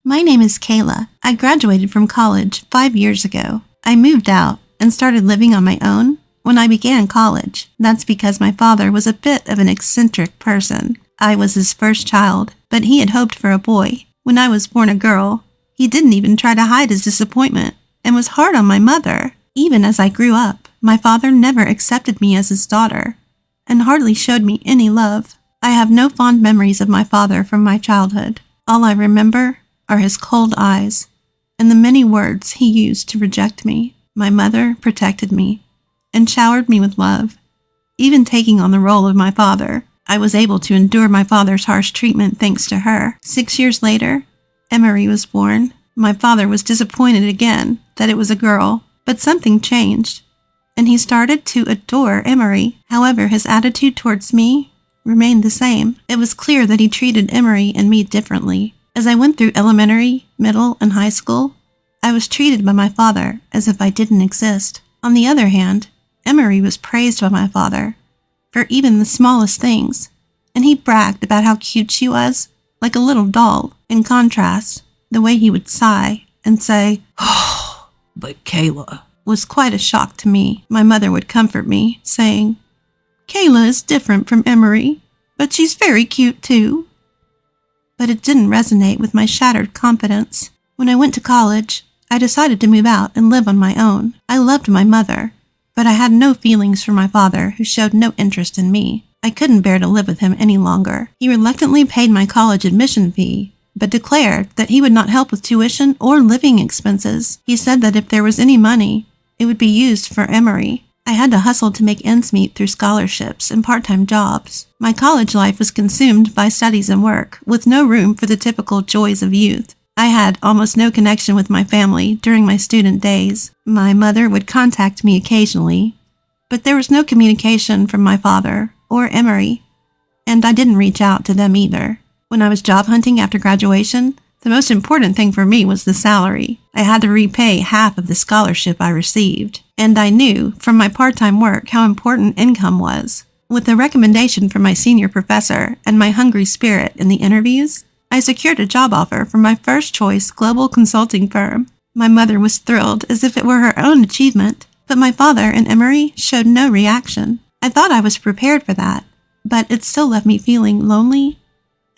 My name is Kayla. I graduated from college 5 years ago. I moved out and started living on my own when I began college. That's because my father was a bit of an eccentric person. I was his first child, but he had hoped for a boy. When I was born a girl, he didn't even try to hide his disappointment and was hard on my mother. Even as I grew up, my father never accepted me as his daughter and hardly showed me any love. I have no fond memories of my father from my childhood. All I remember are his cold eyes and the many words he used to reject me. My mother protected me and showered me with love. Even taking on the role of my father, I was able to endure my father's harsh treatment thanks to her. 6 years later, Emery was born. My father was disappointed again that it was a girl, but something changed, and he started to adore Emery. However, his attitude towards me remained the same. It was clear that he treated Emery and me differently. As I went through elementary, middle, and high school, I was treated by my father as if I didn't exist. On the other hand, Emery was praised by my father for even the smallest things, and he bragged about how cute she was, like a little doll. In contrast, the way he would sigh and say, "Oh, but Kayla," was quite a shock to me. My mother would comfort me, saying, "Kayla is different from Emery, but she's very cute too." But it didn't resonate with my shattered confidence. When I went to college, I decided to move out and live on my own. I loved my mother, but I had no feelings for my father, who showed no interest in me. I couldn't bear to live with him any longer. He reluctantly paid my college admission fee, but declared that he would not help with tuition or living expenses. He said that if there was any money, it would be used for Emery. I had to hustle to make ends meet through scholarships and part-time jobs. My college life was consumed by studies and work, with no room for the typical joys of youth. I had almost no connection with my family during my student days. My mother would contact me occasionally, but there was no communication from my father or Emery, and I didn't reach out to them either. When I was job hunting after graduation, the most important thing for me was the salary. I had to repay half of the scholarship I received, and I knew from my part-time work how important income was. With the recommendation from my senior professor and my hungry spirit in the interviews, I secured a job offer from my first-choice global consulting firm. My mother was thrilled as if it were her own achievement, but my father and Emery showed no reaction. I thought I was prepared for that, but it still left me feeling lonely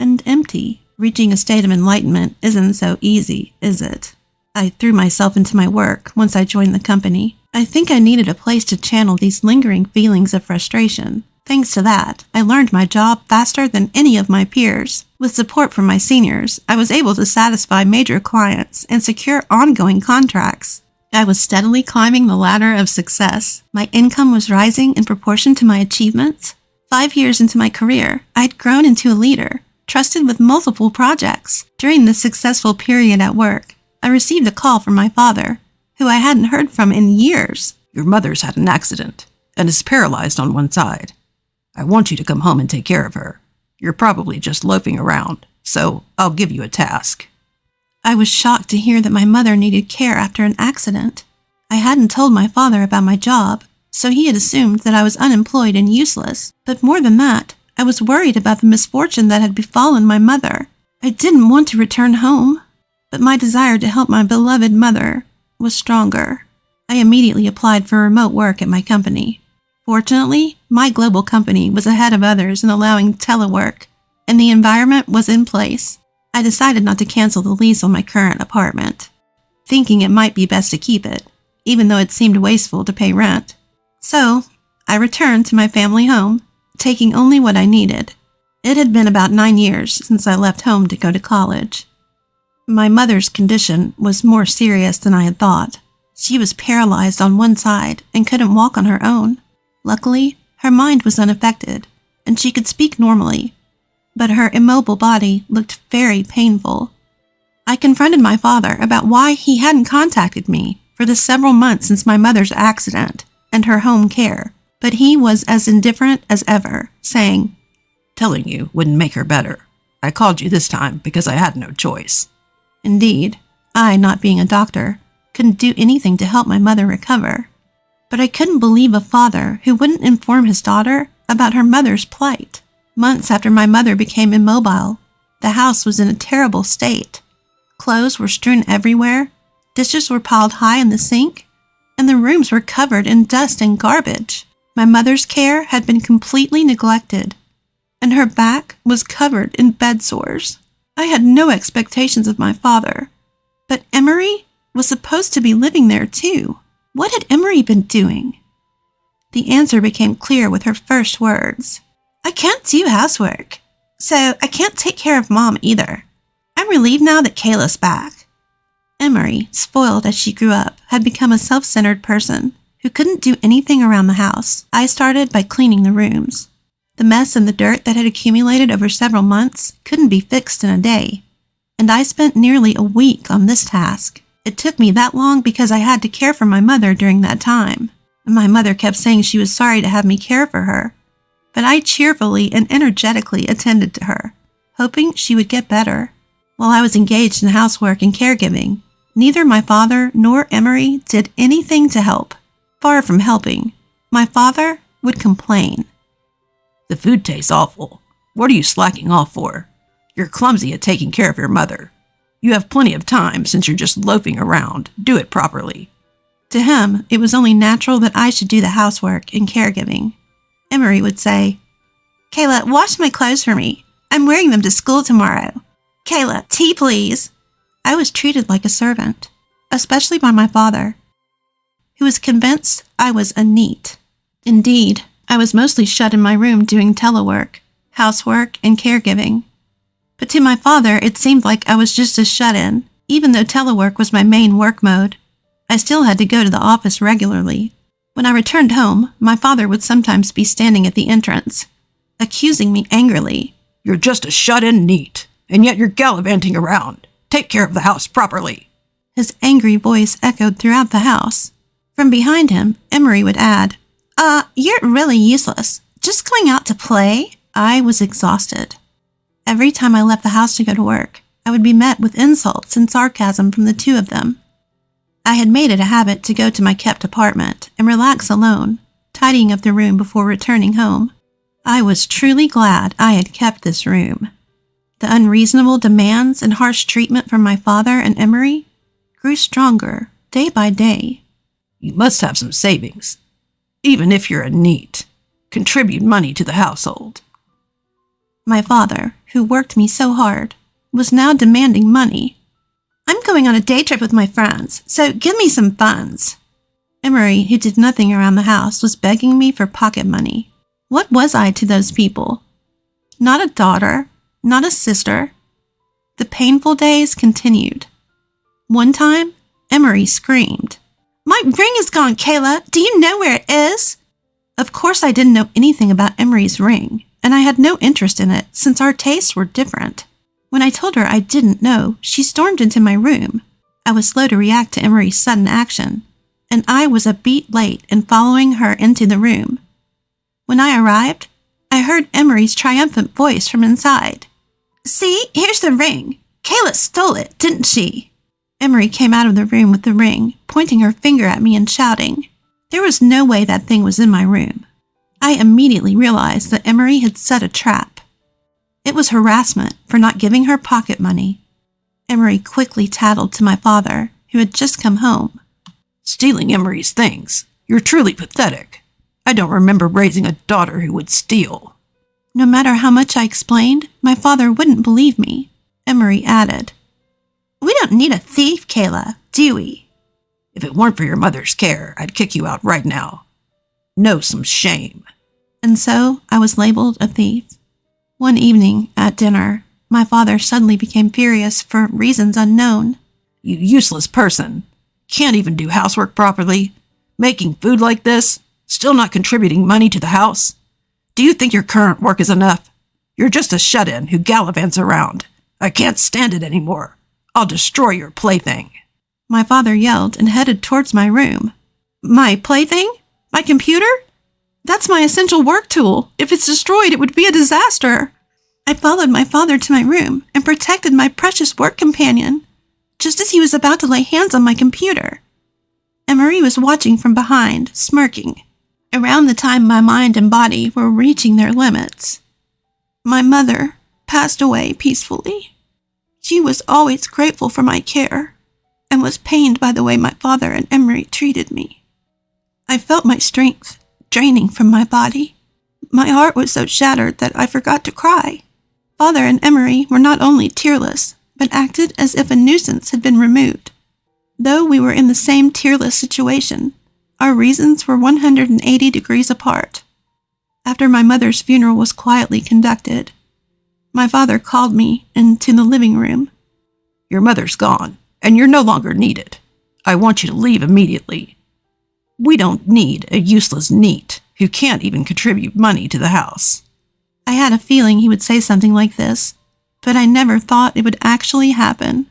and empty. Reaching a state of enlightenment isn't so easy, is it? I threw myself into my work once I joined the company. I think I needed a place to channel these lingering feelings of frustration. Thanks to that, I learned my job faster than any of my peers. With support from my seniors, I was able to satisfy major clients and secure ongoing contracts. I was steadily climbing the ladder of success. My income was rising in proportion to my achievements. 5 years into my career, I had grown into a leader, trusted with multiple projects. During this successful period at work, I received a call from my father, who I hadn't heard from in years. "Your mother's had an accident and is paralyzed on one side. I want you to come home and take care of her. You're probably just loafing around, so I'll give you a task." I was shocked to hear that my mother needed care after an accident. I hadn't told my father about my job, so he had assumed that I was unemployed and useless. But more than that, I was worried about the misfortune that had befallen my mother. I didn't want to return home, but my desire to help my beloved mother was stronger. I immediately applied for remote work at my company. Fortunately, my global company was ahead of others in allowing telework, and the environment was in place. I decided not to cancel the lease on my current apartment, thinking it might be best to keep it, even though it seemed wasteful to pay rent. So, I returned to my family home, taking only what I needed. It had been about 9 years since I left home to go to college. My mother's condition was more serious than I had thought. She was paralyzed on one side and couldn't walk on her own. Luckily, her mind was unaffected, and she could speak normally, but her immobile body looked very painful. I confronted my father about why he hadn't contacted me for the several months since my mother's accident and her home care, but he was as indifferent as ever, saying, "Telling you wouldn't make her better. I called you this time because I had no choice." Indeed, I, not being a doctor, couldn't do anything to help my mother recover. But I couldn't believe a father who wouldn't inform his daughter about her mother's plight. Months after my mother became immobile, the house was in a terrible state. Clothes were strewn everywhere, dishes were piled high in the sink, and the rooms were covered in dust and garbage. My mother's care had been completely neglected, and her back was covered in bed sores. I had no expectations of my father, but Emery was supposed to be living there too. What had Emery been doing? The answer became clear with her first words. I can't do housework, so I can't take care of Mom either. I'm relieved now that Kayla's back. Emery, spoiled as she grew up, had become a self-centered person who couldn't do anything around the house. I started by cleaning the rooms. The mess and the dirt that had accumulated over several months couldn't be fixed in a day, and I spent nearly a week on this task. It took me that long because I had to care for my mother during that time. My mother kept saying she was sorry to have me care for her, but I cheerfully and energetically attended to her, hoping she would get better. While I was engaged in housework and caregiving, neither my father nor Emery did anything to help. Far from helping, my father would complain. The food tastes awful. What are you slacking off for? You're clumsy at taking care of your mother. You have plenty of time since you're just loafing around. Do it properly. To him, it was only natural that I should do the housework and caregiving. Emery would say, Kayla, wash my clothes for me. I'm wearing them to school tomorrow. Kayla, tea please. I was treated like a servant, especially by my father, who was convinced I was a NEET. Indeed, I was mostly shut in my room doing telework, housework, and caregiving. But to my father, it seemed like I was just a shut-in. Even though telework was my main work mode, I still had to go to the office regularly. When I returned home, my father would sometimes be standing at the entrance, accusing me angrily. You're just a shut-in NEET, and yet you're gallivanting around. Take care of the house properly. His angry voice echoed throughout the house. From behind him, Emery would add, you're really useless. Just going out to play? I was exhausted. Every time I left the house to go to work, I would be met with insults and sarcasm from the two of them. I had made it a habit to go to my kept apartment and relax alone, tidying up the room before returning home. I was truly glad I had kept this room. The unreasonable demands and harsh treatment from my father and Emery grew stronger day by day. You must have some savings. Even if you're a NEET, contribute money to the household. My father, who worked me so hard, was now demanding money. I'm going on a day trip with my friends, so give me some funds. Emery, who did nothing around the house, was begging me for pocket money. What was I to those people? Not a daughter, not a sister. The painful days continued. One time, Emery screamed, My ring is gone, Kayla. Do you know where it is? Of course I didn't know anything about Emery's ring, and I had no interest in it since our tastes were different. When I told her I didn't know, she stormed into my room. I was slow to react to Emery's sudden action, and I was a beat late in following her into the room. When I arrived, I heard Emery's triumphant voice from inside. See, here's the ring. Kayla stole it, didn't she? Emery came out of the room with the ring, pointing her finger at me and shouting. There was no way that thing was in my room. I immediately realized that Emery had set a trap. It was harassment for not giving her pocket money. Emery quickly tattled to my father, who had just come home. Stealing Emery's things. You're truly pathetic. I don't remember raising a daughter who would steal. No matter how much I explained, my father wouldn't believe me. Emery added, We don't need a thief, Kayla, do we? If it weren't for your mother's care, I'd kick you out right now. Know some shame. And so I was labeled a thief. One evening at dinner, my father suddenly became furious for reasons unknown. You useless person. Can't even do housework properly. Making food like this. Still not contributing money to the house. Do you think your current work is enough? You're just a shut-in who gallivants around. I can't stand it anymore. I'll destroy your plaything. My father yelled and headed towards my room. My plaything? My computer? That's my essential work tool. If it's destroyed, it would be a disaster. I followed my father to my room and protected my precious work companion, just as he was about to lay hands on my computer. Emery was watching from behind, smirking. Around the time my mind and body were reaching their limits, my mother passed away peacefully. She was always grateful for my care and was pained by the way my father and Emery treated me. I felt my strength draining from my body. My heart was so shattered that I forgot to cry. Father and Emery were not only tearless, but acted as if a nuisance had been removed. Though we were in the same tearless situation, our reasons were 180 degrees apart. After my mother's funeral was quietly conducted, my father called me into the living room. Your mother's gone, and you're no longer needed. I want you to leave immediately. We don't need a useless NEET who can't even contribute money to the house. I had a feeling he would say something like this, but I never thought it would actually happen.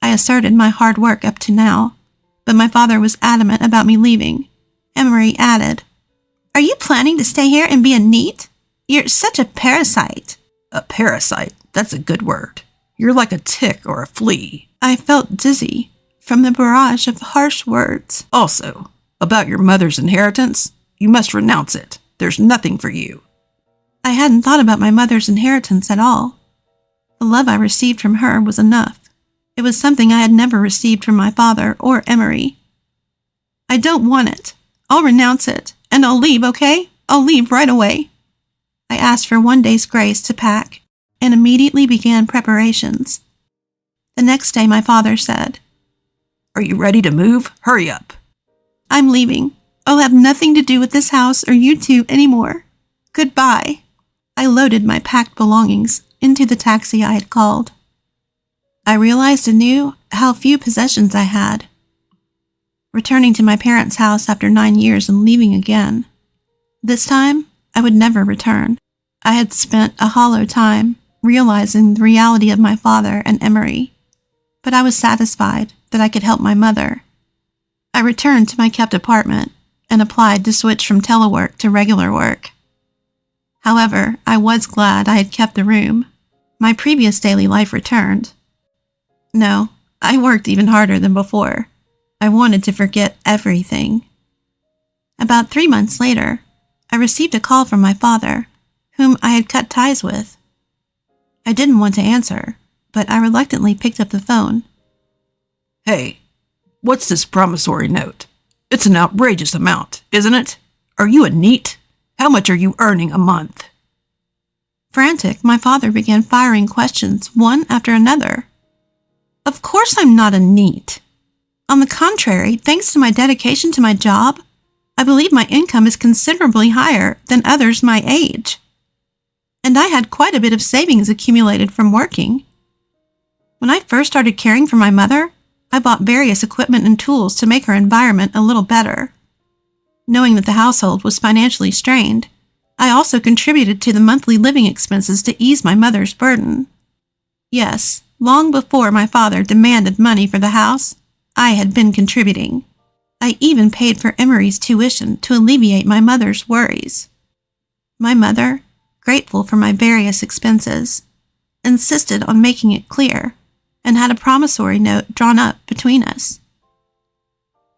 I asserted my hard work up to now, but my father was adamant about me leaving. Emery added, "Are you planning to stay here and be a NEET? You're such a parasite." A parasite? That's a good word. You're like a tick or a flea. I felt dizzy from the barrage of harsh words. Also, about your mother's inheritance, you must renounce it. There's nothing for you. I hadn't thought about my mother's inheritance at all. The love I received from her was enough. It was something I had never received from my father or Emery. I don't want it. I'll renounce it, and I'll leave, okay? I'll leave right away. I asked for one day's grace to pack, and immediately began preparations. The next day my father said, "Are you ready to move? Hurry up." "I'm leaving. I'll have nothing to do with this house or you two anymore. Goodbye." I loaded my packed belongings into the taxi I had called. I realized anew how few possessions I had. Returning to my parents' house after 9 years and leaving again. This time, I would never return. I had spent a hollow time realizing the reality of my father and Emery, but I was satisfied that I could help my mother. I returned to my kept apartment and applied to switch from telework to regular work. However, I was glad I had kept the room. My previous daily life returned. No, I worked even harder than before. I wanted to forget everything. About 3 months later, I received a call from my father, whom I had cut ties with. I didn't want to answer, but I reluctantly picked up the phone. "Hey, what's this promissory note? It's an outrageous amount, isn't it? Are you a NEET? How much are you earning a month?" Frantic, my father began firing questions one after another. Of course I'm not a NEET. On the contrary, thanks to my dedication to my job, I believe my income is considerably higher than others my age. And I had quite a bit of savings accumulated from working. When I first started caring for my mother, I bought various equipment and tools to make her environment a little better. Knowing that the household was financially strained, I also contributed to the monthly living expenses to ease my mother's burden. Yes, long before my father demanded money for the house, I had been contributing. I even paid for Emery's tuition to alleviate my mother's worries. My mother, grateful for my various expenses, insisted on making it clear and had a promissory note drawn up between us.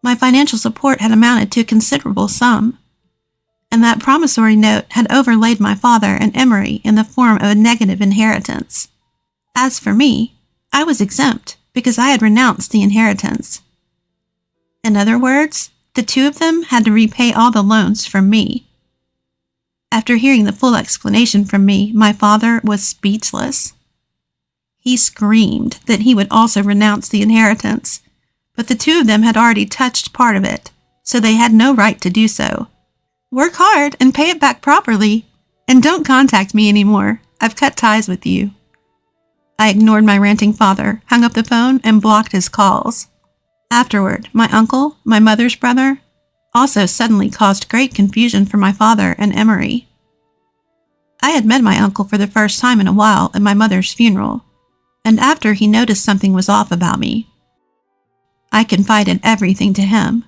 My financial support had amounted to a considerable sum, and that promissory note had overlaid my father and Emery in the form of a negative inheritance. As for me, I was exempt because I had renounced the inheritance. In other words, the two of them had to repay all the loans from me. After hearing the full explanation from me, my father was speechless. He screamed that he would also renounce the inheritance, but the two of them had already touched part of it, so they had no right to do so. Work hard and pay it back properly, and don't contact me anymore. I've cut ties with you. I ignored my ranting father, hung up the phone, and blocked his calls. Afterward, my uncle, my mother's brother, also suddenly caused great confusion for my father and Emery. I had met my uncle for the first time in a while at my mother's funeral, and after he noticed something was off about me, I confided everything to him.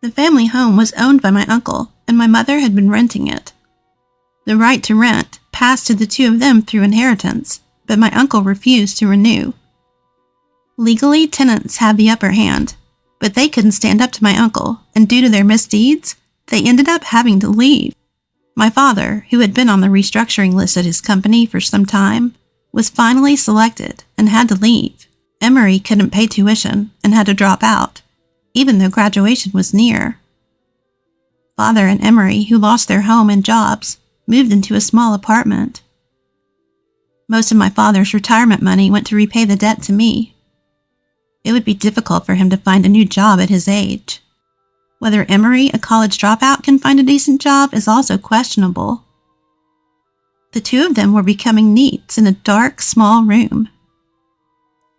The family home was owned by my uncle, and my mother had been renting it. The right to rent passed to the two of them through inheritance, but my uncle refused to renew. Legally, tenants had the upper hand, but they couldn't stand up to my uncle, and due to their misdeeds, they ended up having to leave. My father, who had been on the restructuring list at his company for some time, was finally selected and had to leave. Emery couldn't pay tuition and had to drop out, even though graduation was near. Father and Emery, who lost their home and jobs, moved into a small apartment. Most of my father's retirement money went to repay the debt to me. It would be difficult for him to find a new job at his age. Whether Emery, a college dropout, can find a decent job is also questionable. The two of them were becoming neats in a dark, small room.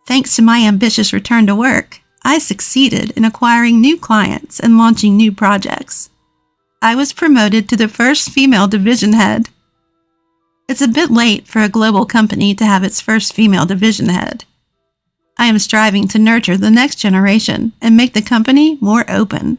Thanks to my ambitious return to work, I succeeded in acquiring new clients and launching new projects. I was promoted to the first female division head. It's a bit late for a global company to have its first female division head. I am striving to nurture the next generation and make the company more open.